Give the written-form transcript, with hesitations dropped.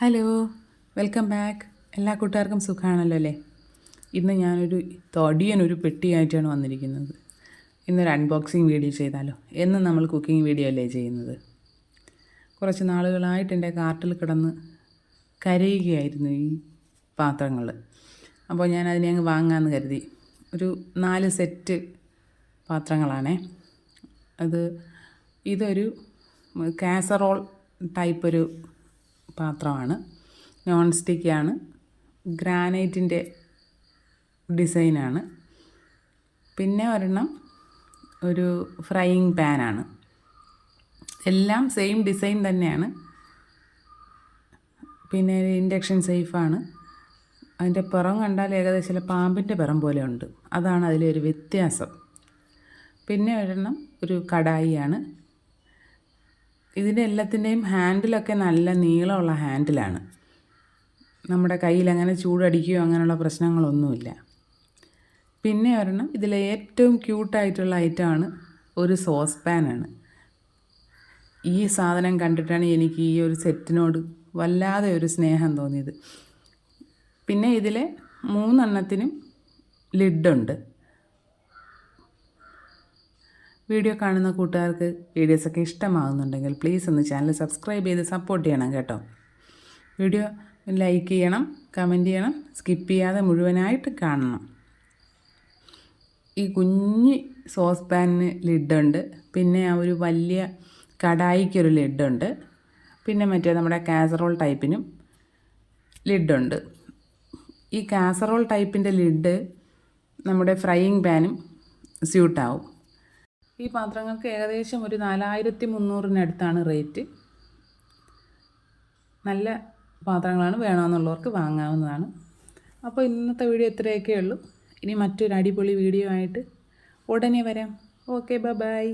Hello, welcome back. എല്ലാ കൂട്ടുകാർക്കും സുഖമാണല്ലോ അല്ലേ? ഇന്ന് ഞാനൊരു തടിയനൊരു പെട്ടിയായിട്ടാണ് വന്നിരിക്കുന്നത്. ഇന്നൊരു അൺബോക്സിങ് വീഡിയോ ചെയ്താലോ? എന്നും നമ്മൾ കുക്കിംഗ് വീഡിയോ അല്ലേ ചെയ്യുന്നത്. കുറച്ച് നാളുകളായിട്ട് എൻ്റെ കാർട്ടിൽ കിടന്ന് കരയുകയായിരുന്നു ഈ പാത്രങ്ങൾ. അപ്പോൾ ഞാൻ അതിനെ അങ്ങ് വാങ്ങാമെന്ന് കരുതി. ഒരു 4 സെറ്റ് പാത്രങ്ങളാണേ. ഇതൊരു കാസറോൾ ടൈപ്പ് ഒരു പാത്രമാണ്. നോൺ സ്റ്റിക്കാണ്, ഗ്രാനൈറ്റിൻ്റെ ഡിസൈനാണ്. പിന്നെ ഒരെണ്ണം ഒരു ഫ്രൈയിങ് പാനാണ്. എല്ലാം സെയിം ഡിസൈൻ തന്നെയാണ്. പിന്നെ ഇൻഡക്ഷൻ സേഫാണ്. അതിൻ്റെ പുറം കണ്ടാൽ ഏകദേശം പാമ്പിൻ്റെ പുറം പോലെ ഉണ്ട്. അതാണ് അതിലൊരു വ്യത്യാസം. പിന്നെ ഒരെണ്ണം ഒരു കടായിയാണ്. ഇതിൻ്റെ എല്ലാത്തിൻ്റെയും ഹാൻഡിലൊക്കെ നല്ല നീളമുള്ള ഹാൻഡിലാണ്. നമ്മുടെ കയ്യിൽ അങ്ങനെ ചൂടടിക്കുകയോ അങ്ങനെയുള്ള പ്രശ്നങ്ങളൊന്നുമില്ല. പിന്നെ ഒരെണ്ണം ഇതിലെ ഏറ്റവും ക്യൂട്ടായിട്ടുള്ള ഐറ്റമാണ് ഒരു സോസ് പാനാണ്. ഈ സാധനം കണ്ടിട്ടാണ് എനിക്ക് ഈ ഒരു സെറ്റിനോട് വല്ലാതെ ഒരു സ്നേഹം തോന്നിയത്. പിന്നെ ഇതിലെ 3 എണ്ണത്തിനും ലിഡുണ്ട്. വീഡിയോ കാണുന്ന കൂട്ടുകാർക്ക് വീഡിയോസൊക്കെ ഇഷ്ടമാകുന്നുണ്ടെങ്കിൽ പ്ലീസ് ഒന്ന് ചാനൽ സബ്സ്ക്രൈബ് ചെയ്ത് സപ്പോർട്ട് ചെയ്യണം കേട്ടോ. വീഡിയോ ലൈക്ക് ചെയ്യണം, കമൻറ്റ് ചെയ്യണം, സ്കിപ്പ് ചെയ്യാതെ മുഴുവനായിട്ട് കാണണം. ഈ കുഞ്ഞ് സോസ് പാനിന് ലിഡുണ്ട്. പിന്നെ ആ ഒരു വലിയ കടായിക്കൊരു ലിഡുണ്ട്. പിന്നെ മറ്റേ നമ്മുടെ കാസറോൾ ടൈപ്പിനും ലിഡുണ്ട്. ഈ കാസറോൾ ടൈപ്പിൻ്റെ ലിഡ് നമ്മുടെ ഫ്രൈയിങ് പാനും സ്യൂട്ടാവും. ഈ പാത്രങ്ങൾക്ക് ഏകദേശം ഒരു 4300-നടുത്താണ് റേറ്റ്. നല്ല പാത്രങ്ങളാണ്, വേണമെന്നുള്ളവർക്ക് വാങ്ങാവുന്നതാണ്. അപ്പോൾ ഇന്നത്തെ വീഡിയോ ഇത്രയൊക്കെ ഉള്ളൂ. ഇനി മറ്റൊരു അടിപൊളി വീഡിയോ ആയിട്ട് ഉടനെ വരാം. Okay, by.